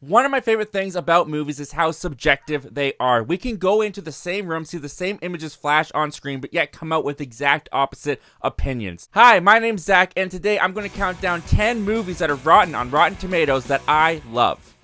One of my favorite things about movies is how subjective they are. We can go into the same room, see the same images flash on screen, but yet come out with exact opposite opinions. Hi, my name's Zach, and today I'm going to count down 10 movies that are rotten on Rotten Tomatoes that I love.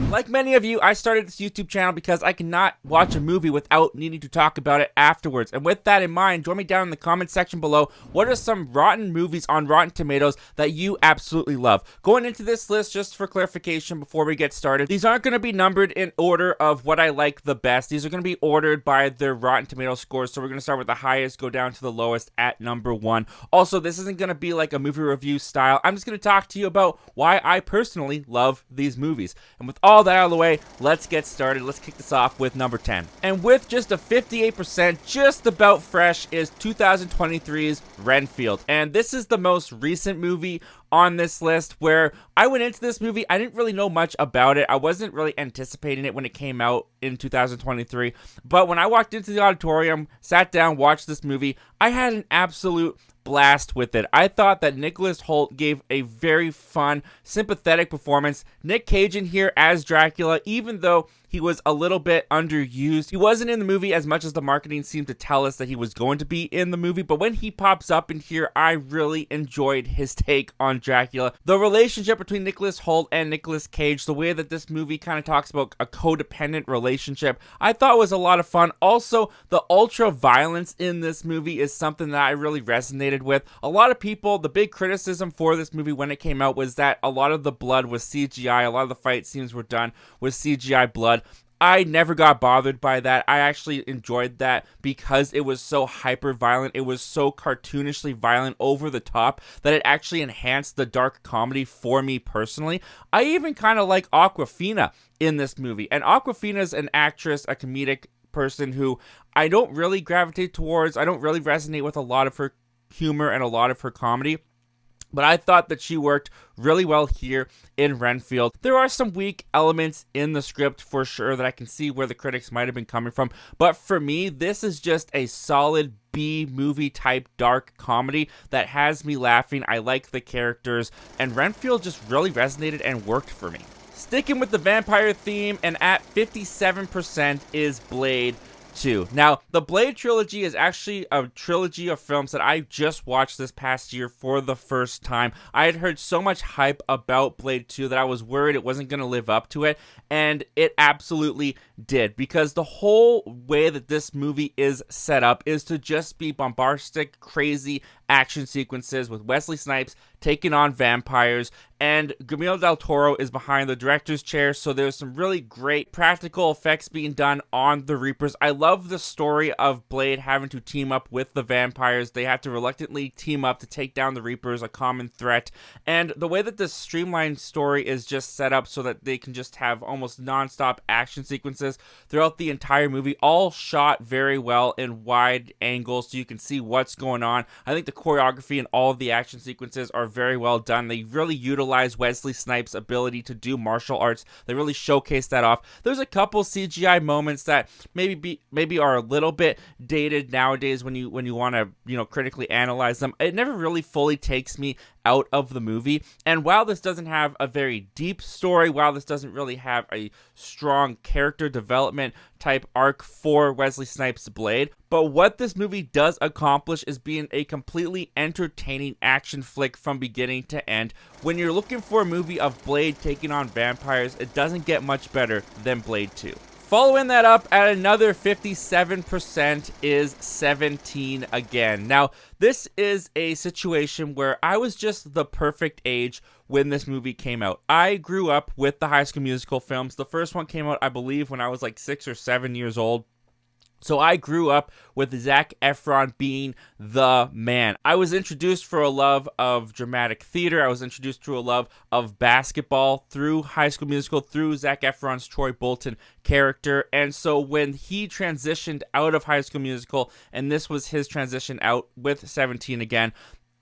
Like many of you, I started this YouTube channel because I cannot watch a movie without needing to talk about it afterwards. And with that in mind, join me down in the comment section below. What are some rotten movies on Rotten Tomatoes that you absolutely love? Going into this list, just for clarification before we get started, these aren't going to be numbered in order of what I like the best. These are going to be ordered by their Rotten Tomatoes scores. So we're going to start with the highest, go down to the lowest at number 1. Also, this isn't going to be like a movie review style. I'm just going to talk to you about why I personally love these movies. And with all that out of the way, let's get started. Let's kick this off with number 10. And with just a 58%, just about fresh, is 2023's Renfield. And this is the most recent movie on this list, where I went into this movie, I didn't really know much about it. I wasn't really anticipating it when it came out in 2023. But when I walked into the auditorium, sat down, watched this movie, I had an absolute blast with it. I thought that Nicholas Hoult gave a very fun, sympathetic performance. Nick Cage in here as Dracula, even though he was a little bit underused. He wasn't in the movie as much as the marketing seemed to tell us that he was going to be in the movie, but when he pops up in here, I really enjoyed his take on Dracula. The relationship between Nicholas Hoult and Nicolas Cage, the way that this movie kind of talks about a codependent relationship, I thought was a lot of fun. Also, the ultra violence in this movie is something that I really resonated with. A lot of people, the big criticism for this movie when it came out was that a lot of the blood was CGI, a lot of the fight scenes were done with CGI blood. I never got bothered by that. I actually enjoyed that because it was so hyper violent. It was so cartoonishly violent, over the top, that it actually enhanced the dark comedy for me personally. I even kind of like Awkwafina in this movie. And Awkwafina's an actress, a comedic person who I don't really gravitate towards. I don't really resonate with a lot of her humor and a lot of her comedy. But I thought that she worked really well here in Renfield. There are some weak elements in the script for sure that I can see where the critics might have been coming from. But for me, this is just a solid B-movie type dark comedy that has me laughing. I like the characters, and Renfield just really resonated and worked for me. Sticking with the vampire theme, and at 57% is Blade 2. Now, the Blade trilogy is actually a trilogy of films that I just watched this past year for the first time. I had heard so much hype about Blade 2 that I was worried it wasn't going to live up to it, and it absolutely did, because the whole way that this movie is set up is to just be bombastic, crazy action sequences with Wesley Snipes taking on vampires, and Guillermo del Toro is behind the director's chair, so there's some really great practical effects being done on the Reapers. I love the story of Blade having to team up with the vampires. They have to reluctantly team up to take down the Reapers, a common threat, and the way that this streamlined story is just set up so that they can just have almost non-stop action sequences throughout the entire movie, all shot very well in wide angles so you can see what's going on. I think the choreography and all of the action sequences are very well done. They really utilize Wesley Snipes' ability to do martial arts. They really showcase that off. There's a couple CGI moments that maybe are a little bit dated nowadays when you want to critically analyze them. It never really fully takes me out of the movie. And while this doesn't have a very deep story, while this doesn't really have a strong character development type arc for Wesley Snipes' Blade, but what this movie does accomplish is being a completely entertaining action flick from beginning to end. When you're looking for a movie of Blade taking on vampires, it doesn't get much better than Blade 2. Following that up at another 57% is 17 again. Now, this is a situation where I was just the perfect age when this movie came out. I grew up with the High School Musical films. The first one came out, I believe, when I was like 6 or 7 years old. So I grew up with Zac Efron being the man. I was introduced for a love of dramatic theater. I was introduced to a love of basketball through High School Musical, through Zac Efron's Troy Bolton character. And so when he transitioned out of High School Musical, and this was his transition out with 17 again,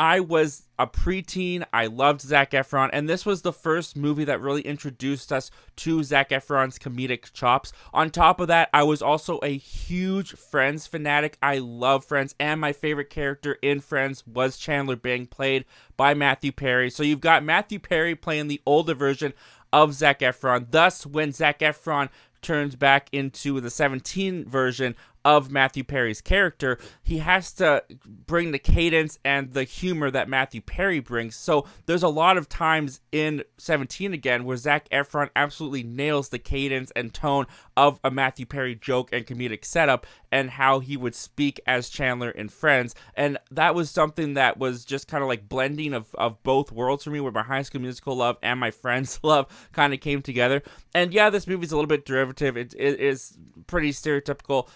I was a preteen. I loved Zac Efron, and this was the first movie that really introduced us to Zac Efron's comedic chops. On top of that, I was also a huge Friends fanatic. I love Friends, and my favorite character in Friends was Chandler Bing, played by Matthew Perry. So you've got Matthew Perry playing the older version of Zac Efron. Thus, when Zac Efron turns back into the 17 version of Matthew Perry's character, he has to bring the cadence and the humor that Matthew Perry brings. So there's a lot of times in 17 again where Zac Efron absolutely nails the cadence and tone of a Matthew Perry joke and comedic setup, and how he would speak as Chandler in Friends. And that was something that was just kind of like blending of both worlds for me, where my High School Musical love and my Friends love kind of came together. And yeah, this movie's a little bit derivative. It is pretty stereotypical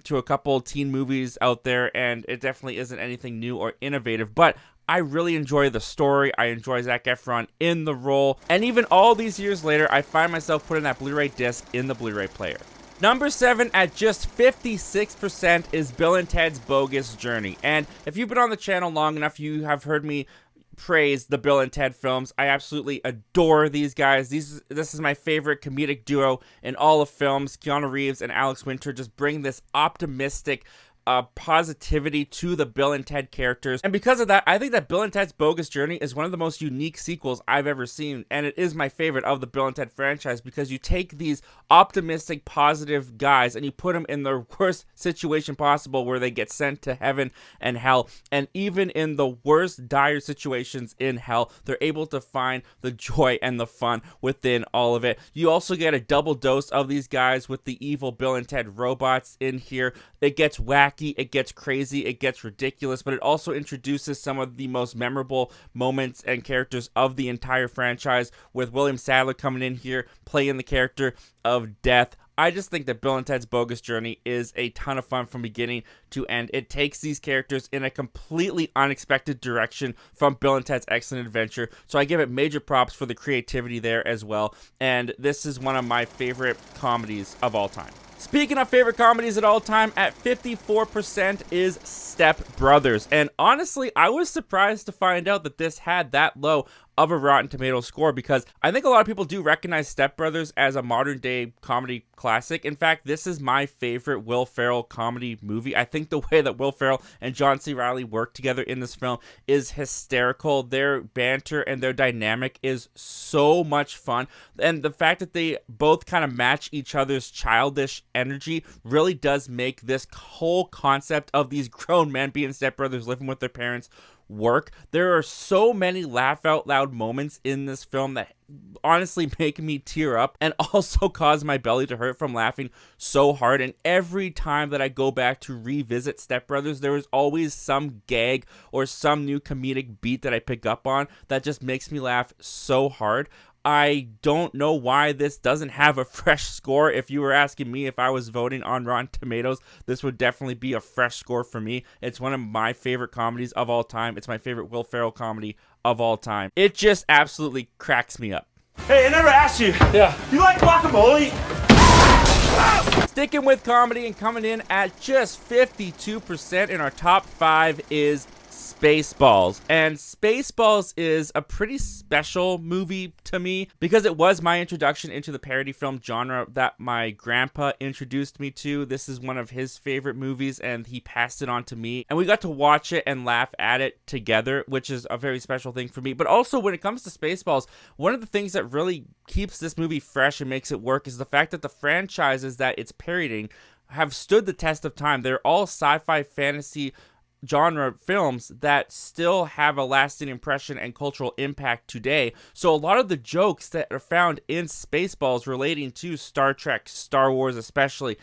to a couple teen movies out there, and it definitely isn't anything new or innovative, but I really enjoy the story. I enjoy Zac Efron in the role, and even all these years later, I find myself putting that Blu-ray disc in the Blu-ray player. Number 7 at just 56% is Bill and Ted's Bogus Journey, and if you've been on the channel long enough, you have heard me praise the Bill and Ted films. I absolutely adore these guys. This is my favorite comedic duo in all of films. Keanu Reeves and Alex Winter just bring this optimistic positivity to the Bill and Ted characters, and because of that, I think that Bill and Ted's Bogus Journey is one of the most unique sequels I've ever seen, and it is my favorite of the Bill and Ted franchise, because you take these optimistic, positive guys and you put them in the worst situation possible, where they get sent to heaven and hell, and even in the worst dire situations in hell, they're able to find the joy and the fun within all of it. You also get a double dose of these guys with the evil Bill and Ted robots in here. It gets wacky, it gets crazy, it gets ridiculous, but it also introduces some of the most memorable moments and characters of the entire franchise, with William Sadler coming in here playing the character of Death. I just think that Bill and Ted's Bogus Journey is a ton of fun from beginning to end. It takes these characters in a completely unexpected direction from Bill and Ted's Excellent Adventure, so I give it major props for the creativity there as well, and this is one of my favorite comedies of all time. Speaking of favorite comedies at all time, at 54% is Step Brothers. And honestly, I was surprised to find out that this had that low of a Rotten Tomatoes score, because I think a lot of people do recognize Step Brothers as a modern day comedy classic. In fact, this is my favorite Will Ferrell comedy movie. I think the way that Will Ferrell and John C. Reilly work together in this film is hysterical. Their banter and their dynamic is so much fun, and the fact that they both kind of match each other's childish energy really does make this whole concept of these grown men being stepbrothers living with their parents work. There are so many laugh out loud moments in this film that honestly make me tear up, and also cause my belly to hurt from laughing so hard. And every time that I go back to revisit Step Brothers, there is always some gag or some new comedic beat that I pick up on that just makes me laugh so hard. I don't know why this doesn't have a fresh score. If you were asking me if I was voting on Rotten Tomatoes, this would definitely be a fresh score for me. It's one of my favorite comedies of all time. It's my favorite Will Ferrell comedy of all time. It just absolutely cracks me up. Hey, I never asked you. Yeah. You like guacamole? Sticking with comedy and coming in at just 52% in our top 5 is Spaceballs. And Spaceballs is a pretty special movie to me, because it was my introduction into the parody film genre that my grandpa introduced me to. This is one of his favorite movies, and he passed it on to me, and we got to watch it and laugh at it together, which is a very special thing for me. But also, when it comes to Spaceballs, one of the things that really keeps this movie fresh and makes it work is the fact that the franchises that it's parodying have stood the test of time. They're all sci-fi fantasy genre films that still have a lasting impression and cultural impact today. So a lot of the jokes that are found in Spaceballs relating to Star Trek, Star Wars especially,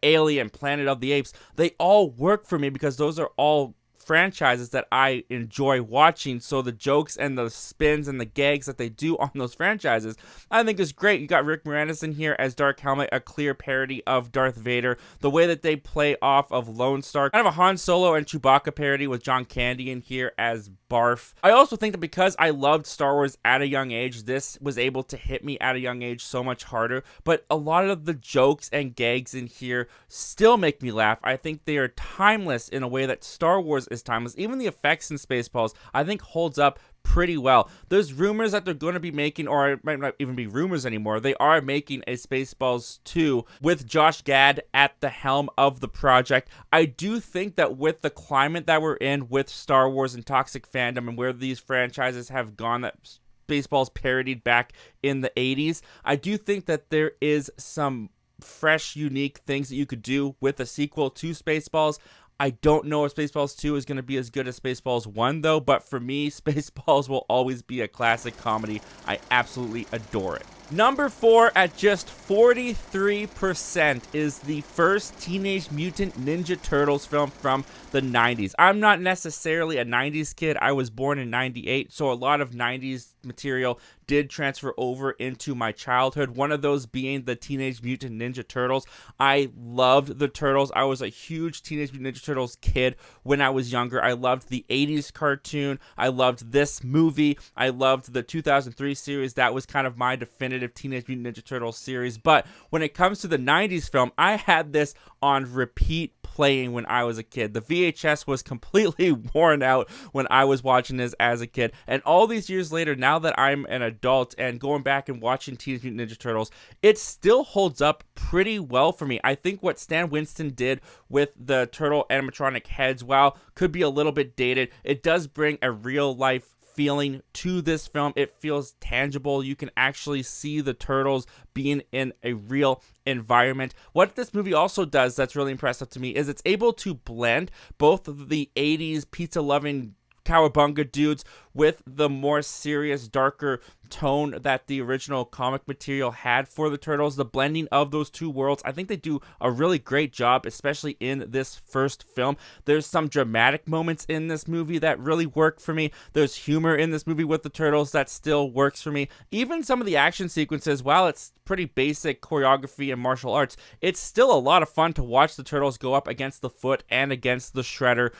Alien, Planet of the Apes, they all work for me, because those are all franchises that I enjoy watching. So the jokes and the spins and the gags that they do on those franchises, I think is great. You got Rick Moranis in here as Dark Helmet, a clear parody of Darth Vader. The way that they play off of Lone Star, kind of a Han Solo and Chewbacca parody with John Candy in here as Barf. I also think that because I loved Star Wars at a young age, this was able to hit me at a young age so much harder. But a lot of the jokes and gags in here still make me laugh. I think they are timeless in a way that Star Wars is timeless. Even the effects in Spaceballs, I think, holds up pretty well. There's rumors that they're going to be making, or it might not even be rumors anymore, they are making a Spaceballs 2 with Josh Gad at the helm of the project. I do think that with the climate that we're in with Star Wars and toxic fandom and where these franchises have gone, that Spaceballs parodied back in the 80s, I do think that there is some fresh, unique things that you could do with a sequel to Spaceballs. I don't know if Spaceballs 2 is going to be as good as Spaceballs 1, though, but for me, Spaceballs will always be a classic comedy. I absolutely adore it. Number 4 at just 43% is the first Teenage Mutant Ninja Turtles film from the 90s. I'm not necessarily a 90s kid. I was born in 98, so a lot of 90s material did transfer over into my childhood. One of those being the Teenage Mutant Ninja Turtles. I loved the Turtles. I was a huge Teenage Mutant Ninja Turtles kid when I was younger. I loved the 80s cartoon. I loved this movie. I loved the 2003 series. That was kind of my definitive Teenage Mutant Ninja Turtles series. But when it comes to the 90s film, I had this on repeat playing when I was a kid. The VHS was completely worn out when I was watching this as a kid. And all these years later, now that I'm an adult and going back and watching Teenage Mutant Ninja Turtles, it still holds up pretty well for me. I think what Stan Winston did with the turtle animatronic heads, while could be a little bit dated, it does bring a real life feeling to this film. It feels tangible. You can actually see the turtles being in a real environment. What this movie also does that's really impressive to me is it's able to blend both of the 80s pizza loving cowabunga dudes with the more serious, darker tone that the original comic material had for the Turtles. The blending of those two worlds, I think they do a really great job, especially in this first film. There's some dramatic moments in this movie that really work for me. There's humor in this movie with the Turtles that still works for me. Even some of the action sequences, while it's pretty basic choreography and martial arts, it's still a lot of fun to watch the Turtles go up against the Foot and against the Shredder.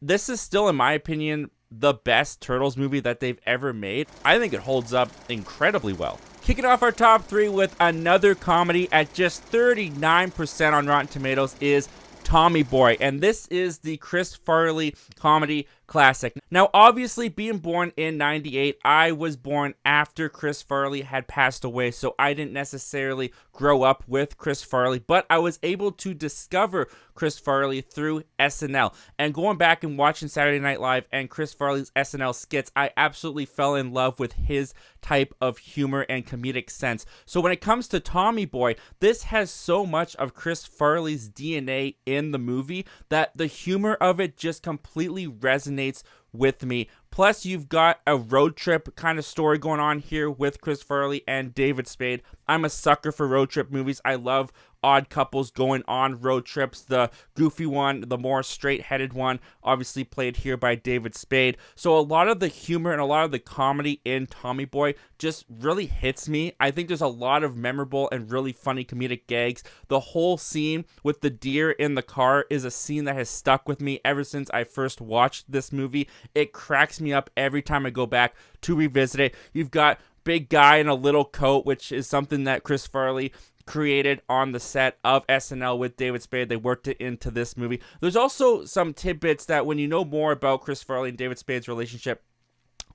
This is still, in my opinion, the best Turtles movie that they've ever made. I think it holds up incredibly well. Kicking off our top 3 with another comedy at just 39% on Rotten Tomatoes is Tommy Boy, and this is the Chris Farley comedy classic. Now, obviously, being born in 98, I was born after Chris Farley had passed away, so I didn't necessarily grow up with Chris Farley, but I was able to discover Chris Farley through SNL. And going back and watching Saturday Night Live and Chris Farley's SNL skits, I absolutely fell in love with his type of humor and comedic sense. So when it comes to Tommy Boy, this has so much of Chris Farley's DNA in the movie that the humor of it just completely resonates with me. Plus, you've got a road trip kind of story going on here with Chris Farley and David Spade. I'm a sucker for road trip movies. I love odd couples going on road trips. The goofy one, the more straight-headed one, obviously played here by David Spade. So a lot of the humor and a lot of the comedy in Tommy Boy just really hits me. I think there's a lot of memorable and really funny comedic gags. The whole scene with the deer in the car is a scene that has stuck with me ever since I first watched this movie. It cracks me up every time I go back to revisit it. You've got big guy in a little coat, which is something that Chris Farley created on the set of SNL with David Spade. They worked it into this movie. There's also some tidbits that when you know more about Chris Farley and David Spade's relationship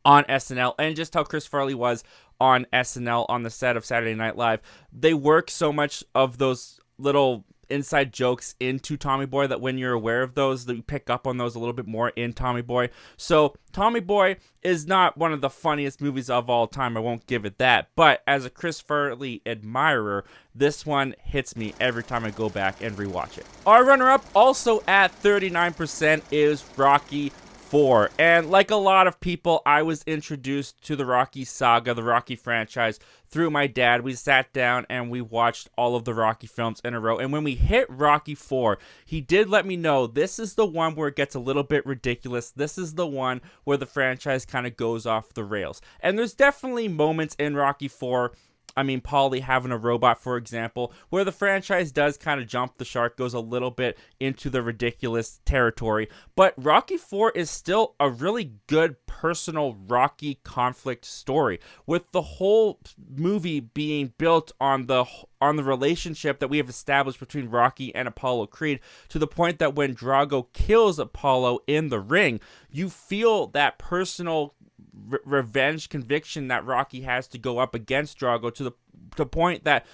on SNL and just how Chris Farley was on SNL on the set of Saturday Night Live, they work so much of those little inside jokes into Tommy Boy that when you're aware of those, that you pick up on those a little bit more in Tommy Boy. So Tommy Boy is not one of the funniest movies of all time, I won't give it that, but as a Chris Farley admirer, this one hits me every time I go back and rewatch it. Our runner-up, also at 39%, is Rocky 4. And like a lot of people, I was introduced to the Rocky saga, the Rocky franchise, through my dad. We sat down and we watched all of the Rocky films in a row. And when we hit Rocky 4, he did let me know this is the one where it gets a little bit ridiculous. This is the one where the franchise kind of goes off the rails. And there's definitely moments in Rocky 4, I mean, Paulie having a robot, for example, where the franchise does kind of jump the shark, goes a little bit into the ridiculous territory. But Rocky 4 is still a really good, personal Rocky conflict story, with the whole movie being built on the relationship that we have established between Rocky and Apollo Creed, to the point that when Drago kills Apollo in the ring, you feel that personal revenge conviction that Rocky has to go up against Drago, to the point that,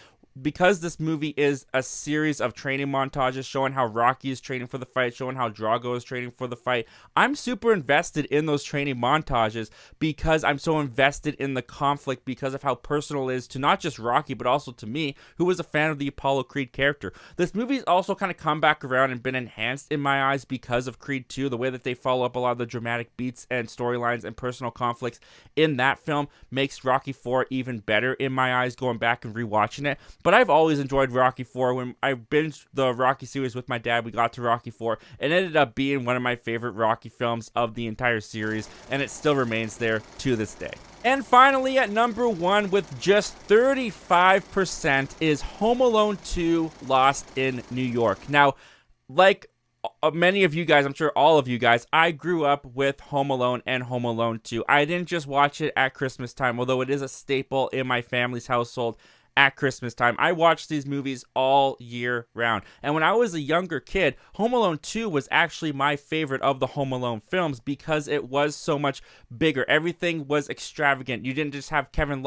because this movie is a series of training montages showing how Rocky is training for the fight, showing how Drago is training for the fight, I'm super invested in those training montages because I'm so invested in the conflict, because of how personal it is to not just Rocky, but also to me, who was a fan of the Apollo Creed character. This movie's also kind of come back around and been enhanced in my eyes because of Creed 2. The way that they follow up a lot of the dramatic beats and storylines and personal conflicts in that film makes Rocky 4 even better in my eyes, going back and rewatching it. But I've always enjoyed Rocky 4. When I binged the Rocky series with my dad, we got to Rocky 4. It ended up being one of my favorite Rocky films of the entire series, and it still remains there to this day. And finally, at number 1 with just 35% is Home Alone 2: Lost in New York. Now, like many of you guys, I'm sure all of you guys, I grew up with Home Alone and Home Alone 2. I didn't just watch it at Christmas time, although it is a staple in my family's household. At Christmas time, I watched these movies all year round. And when I was a younger kid, Home Alone 2 was actually my favorite of the Home Alone films because it was so much bigger. Everything was extravagant. You didn't just have Kevin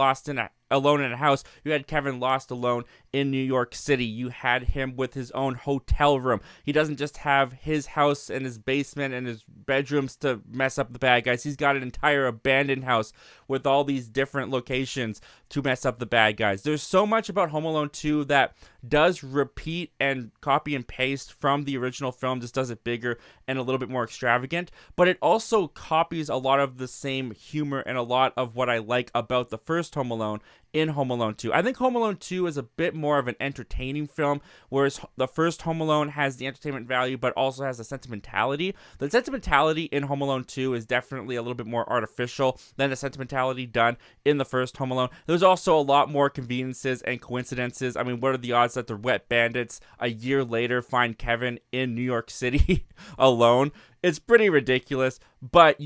alone in a house. You had Kevin lost alone in New York City. You had him with his own hotel room. He doesn't just have his house and his basement and his bedrooms to mess up the bad guys. He's got an entire abandoned house with all these different locations to mess up the bad guys. There's so much about Home Alone 2 that does repeat and copy and paste from the original film, just does it bigger and a little bit more extravagant, but it also copies a lot of the same humor and a lot of what I like about the first Home Alone in Home Alone 2. I think Home Alone 2 is a bit more of an entertaining film, whereas the first Home Alone has the entertainment value but also has the sentimentality. The sentimentality in Home Alone 2 is definitely a little bit more artificial than the sentimentality done in the first Home Alone. There's also a lot more conveniences and coincidences. I mean, what are the odds that the wet bandits a year later find Kevin in New York City alone? It's pretty ridiculous, but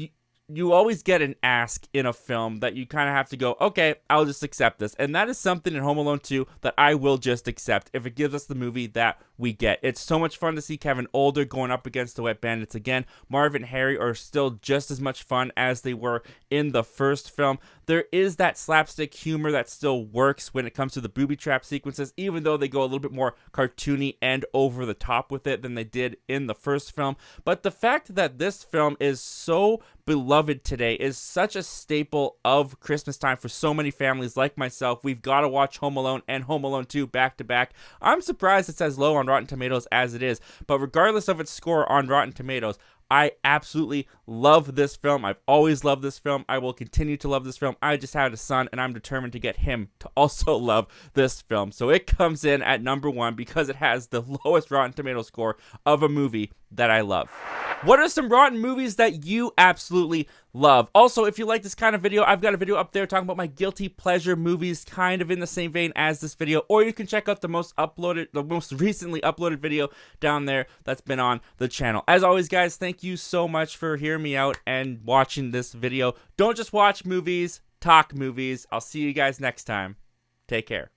you always get an ask in a film that you kind of have to go, okay, I'll just accept this. And that is something in Home Alone 2 that I will just accept if it gives us the movie that we get. It's so much fun to see Kevin older going up against the Wet Bandits again. Marv and Harry are still just as much fun as they were in the first film. There is that slapstick humor that still works when it comes to the booby trap sequences, even though they go a little bit more cartoony and over the top with it than they did in the first film. But the fact that this film is so beloved today, is such a staple of Christmas time for so many families like myself. We've got to watch Home Alone and Home Alone 2 back to back. I'm surprised it's as low on Rotten Tomatoes as it is, but regardless of its score on Rotten Tomatoes, I absolutely love this film. I've always loved this film. I will continue to love this film. I just had a son, and I'm determined to get him to also love this film. So it comes in at number 1 because it has the lowest Rotten Tomatoes score of a movie that I love. What are some rotten movies that you absolutely love? Also, if you like this kind of video, I've got a video up there talking about my guilty pleasure movies, kind of in the same vein as this video, or you can check out the most recently uploaded video down there that's been on the channel. As always, guys, thank you so much for hearing me out and watching this video. Don't just watch movies, talk movies. I'll see you guys next time. Take care.